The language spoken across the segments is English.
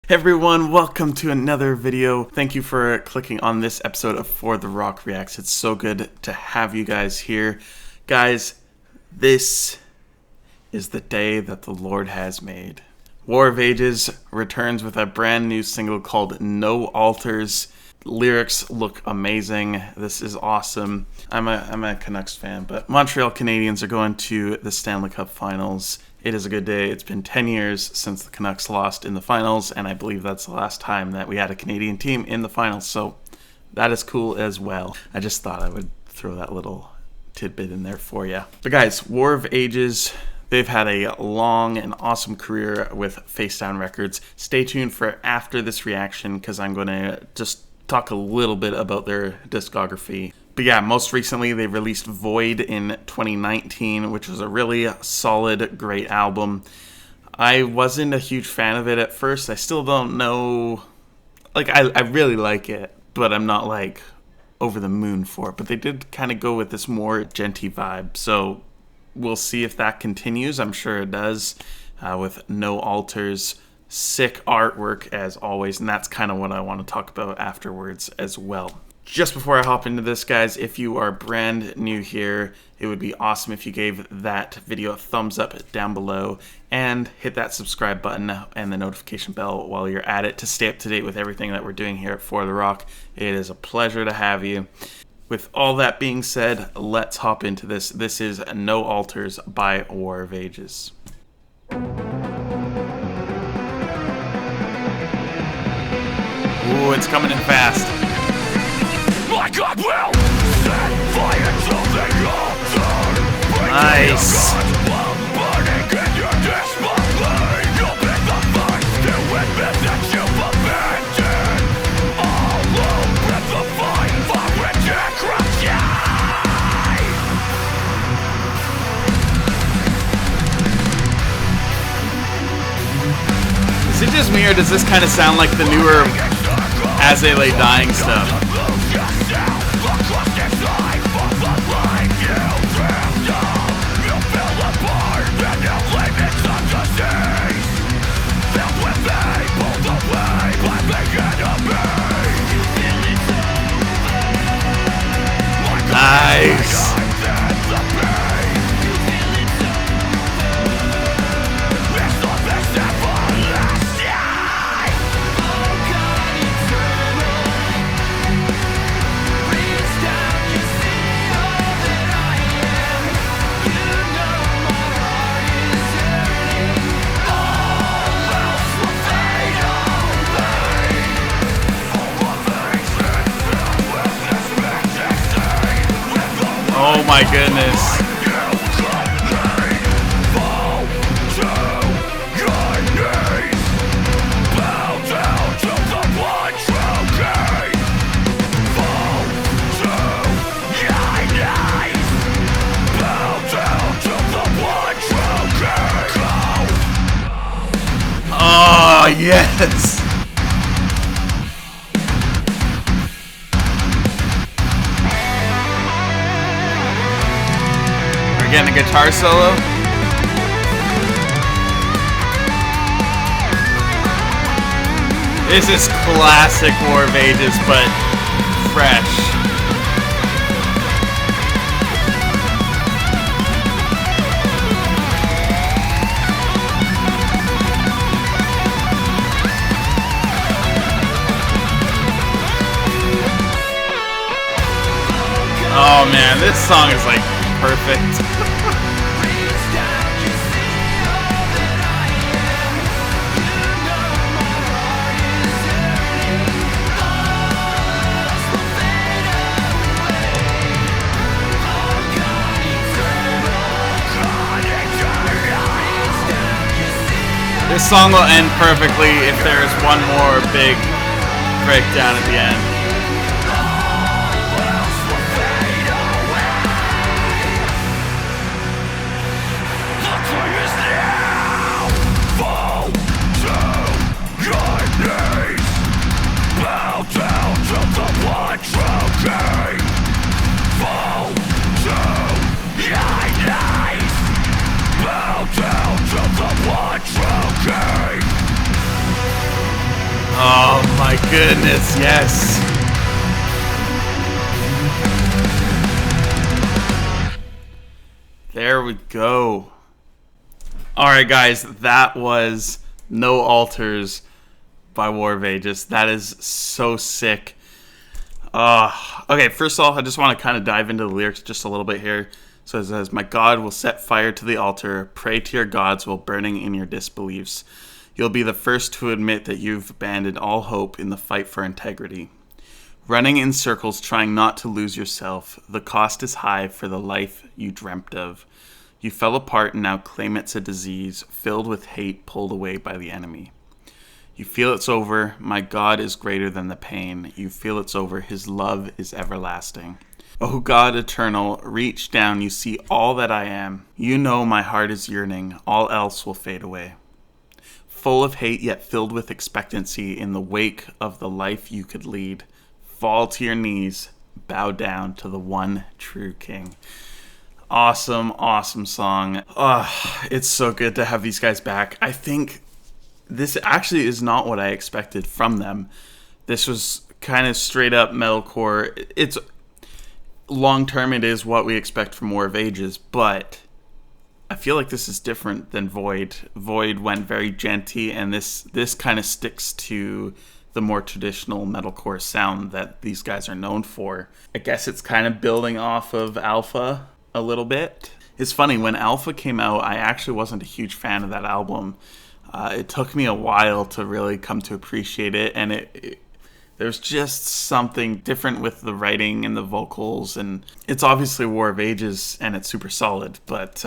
Hey everyone, welcome to another video. Thank you for clicking on this episode of For the Rock Reacts. It's so good to have you guys here. Guys, this is the day that the Lord has made. War of Ages returns with a brand new single called No Altars. Lyrics look amazing. This is awesome. I'm a Canucks fan, but Montreal Canadiens are going to the Stanley Cup Finals. It is a good day. It's been 10 years since the Canucks lost in the finals, and I believe that's the last time that we had a Canadian team in the finals, so that is cool as well. I just thought I would throw that little tidbit in there for you. But guys, War of Ages, they've had a long and awesome career with Facedown Records. Stay tuned for after this reaction, because I'm going to just talk a little bit about their discography. But yeah, most recently they released Void in 2019, which was a really solid, great album. I wasn't a huge fan of it at first. I still don't know. Like, I really like it, but I'm not like over the moon for it. But they did kind of go with this more genty vibe. So we'll see if that continues. I'm sure it does, with No Altars. Sick artwork as always, and that's kind of what I want to talk about afterwards as well. Just before I hop into this, guys, if you are brand new here, it would be awesome if you gave that video a thumbs up down below and hit that subscribe button and the notification bell while you're at it to stay up to date with everything that we're doing here at For the Rock. It is a pleasure to have you. With all that being said, let's hop into this. This is No Altars by War of Ages. Ooh, it's coming in fast. My God will set fire to the altar. Nice. Burning in your disbelief. You'll be the first to admit that you've abandoned. Alone with the fight for integrity. Is it just me, or does this kind of sound like the newer As They Lay Dying stuff? Nice. Oh my goodness. Oh yes. Getting a guitar solo. This is classic War of Ages, but fresh. Oh man, this song is like perfect. This song will end perfectly if there's one more big breakdown at the end. Oh my goodness, yes. There we go. Alright guys, that was No Altars by War of Ages. That is so sick. Okay, first off, I just want to kind of dive into the lyrics just a little bit here. So it says, "My God will set fire to the altar. Pray to your gods while burning in your disbeliefs. You'll be the first to admit that you've abandoned all hope in the fight for integrity. Running in circles trying not to lose yourself. The cost is high for the life you dreamt of. You fell apart and now claim it's a disease filled with hate pulled away by the enemy. You feel it's over. My God is greater than the pain. You feel it's over. His love is everlasting. O God eternal, reach down. You see all that I am. You know my heart is yearning. All else will fade away. Full of hate yet filled with expectancy in the wake of the life you could lead. Fall to your knees. Bow down to the one true King." Awesome, awesome song. It's so good to have these guys back. I think this actually is not what I expected from them. This was kind of straight up metalcore. It's long term, it is what we expect from War of Ages, but I feel like this is different than Void. Void went very genty, and this kind of sticks to the more traditional metalcore sound that these guys are known for. I guess it's kind of building off of Alpha a little bit. It's funny, when Alpha came out, I actually wasn't a huge fan of that album. It took me a while to really come to appreciate it, and there's just something different with the writing and the vocals, and it's obviously War of Ages, and it's super solid, but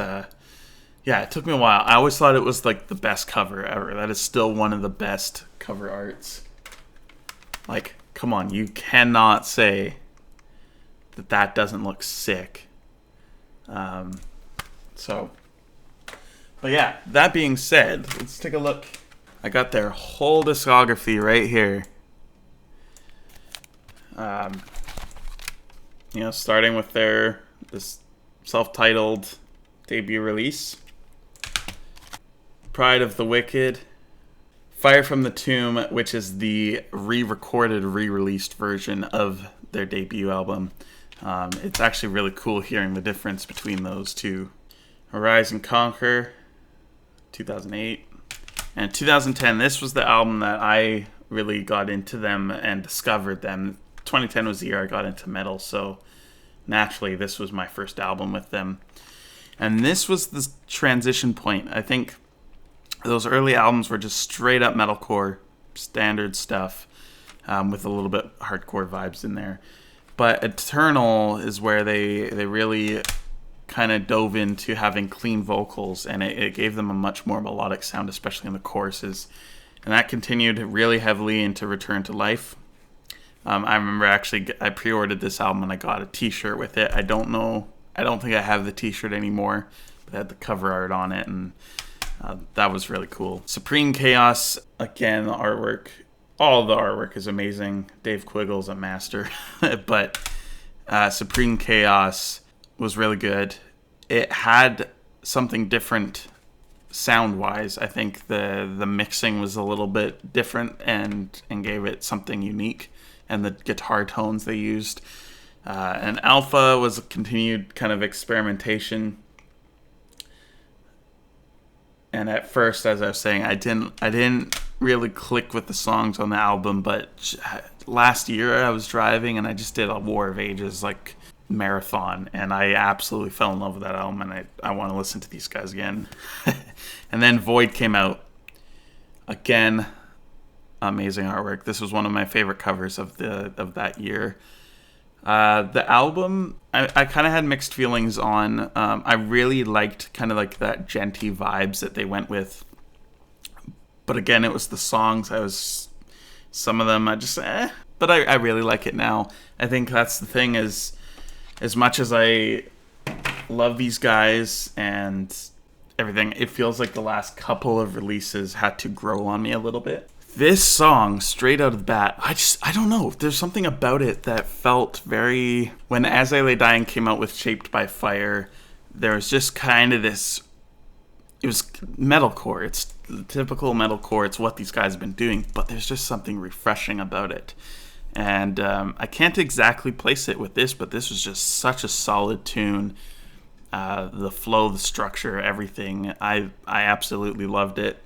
yeah, it took me a while. I always thought it was like the best cover ever. That is still one of the best cover arts. Like, come on, you cannot say that doesn't look sick. But yeah, that being said, let's take a look. I got their whole discography right here. Starting with this self-titled debut release, Pride of the Wicked, Fire from the Tomb, which is the re-recorded, re-released version of their debut album. It's actually really cool hearing the difference between those two. Arise and Conquer, 2008. And 2010, this was the album that I really got into them and discovered them. 2010 was the year I got into metal, so naturally this was my first album with them. And this was the transition point. I think those early albums were just straight up metalcore, standard stuff, with a little bit hardcore vibes in there. But Eternal is where they really kind of dove into having clean vocals, and it gave them a much more melodic sound, especially in the choruses. And that continued really heavily into Return to Life. I remember I pre-ordered this album and I got a t-shirt with it. I don't think I have the t-shirt anymore, but it had the cover art on it, and that was really cool. Supreme Chaos, again, the artwork. All of the artwork is amazing. Dave Quiggle's a master. But Supreme Chaos was really good. It had something different sound-wise. I think the mixing was a little bit different and gave it something unique. And the guitar tones they used. And Alpha was a continued kind of experimentation. And at first, as I was saying, I didn't really click with the songs on the album, but last year I was driving and I just did a War of Ages marathon, and I absolutely fell in love with that album, and I want to listen to these guys again. And then Void came out. Again, amazing artwork. This was one of my favorite covers of that year. The album, I kind of had mixed feelings on. I really liked kind of like that genty vibes that they went with. But again, it was the songs. Some of them I just, but I really like it now. I think that's the thing, is as much as I love these guys and everything, it feels like the last couple of releases had to grow on me a little bit. This song, straight out of the bat, I don't know. There's something about it that felt very... When As I Lay Dying came out with Shaped by Fire, there was just kind of this it was metalcore. It's typical metalcore. It's what these guys have been doing, but there's just something refreshing about it. And I can't exactly place it with this, but this was just such a solid tune. The flow, the structure, everything. I absolutely loved it.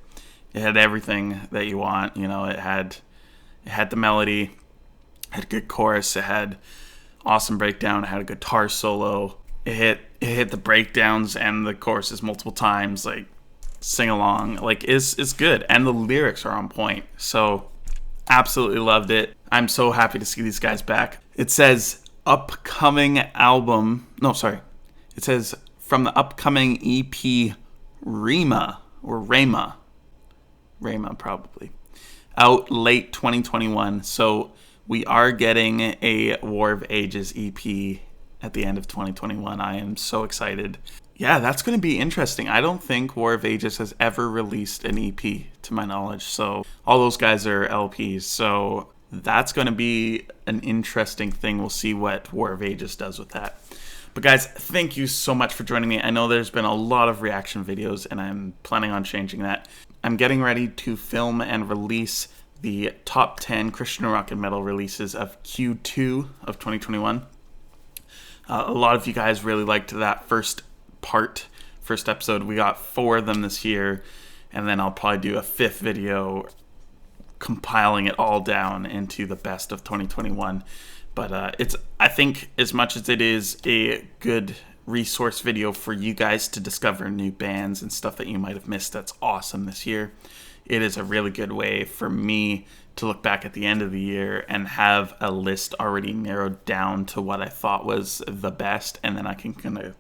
It had everything that you want. You know, it had the melody, it had a good chorus, it had awesome breakdown, it had a guitar solo. It hit the breakdowns and the choruses multiple times, like sing along. Like it's good, and the lyrics are on point. So absolutely loved it. I'm so happy to see these guys back. It says upcoming album. No, sorry. It says from the upcoming EP Rema probably, out late 2021. So we are getting a War of Ages EP at the end of 2021. I am so excited. Yeah, that's going to be interesting. I don't think War of Ages has ever released an EP to my knowledge. So all those guys are LPs. So that's going to be an interesting thing. We'll see what War of Ages does with that. But guys, thank you so much for joining me. I know there's been a lot of reaction videos, and I'm planning on changing that. I'm getting ready to film and release the top 10 Christian rock and metal releases of Q2 of 2021. A lot of you guys really liked that first episode. We got 4 of them this year, and then I'll probably do a 5th video compiling it all down into the best of 2021. But I think as much as it is a good resource video for you guys to discover new bands and stuff that you might have missed that's awesome this year, it is a really good way for me to look back at the end of the year and have a list already narrowed down to what I thought was the best, and then I can kind of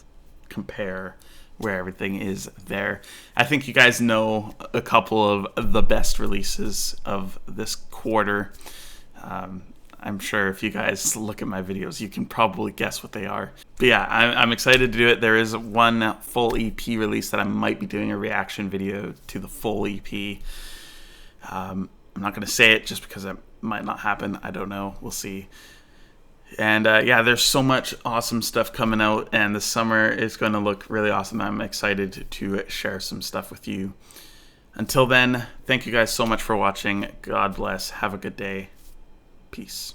compare where everything is there. I think you guys know a couple of the best releases of this quarter. I'm sure if you guys look at my videos, you can probably guess what they are. But yeah, I'm excited to do it. There is one full EP release that I might be doing a reaction video to the full EP. I'm not going to say it just because it might not happen. I don't know. We'll see. And yeah, there's so much awesome stuff coming out, and the summer is going to look really awesome. I'm excited to share some stuff with you. Until then, thank you guys so much for watching. God bless. Have a good day. Peace.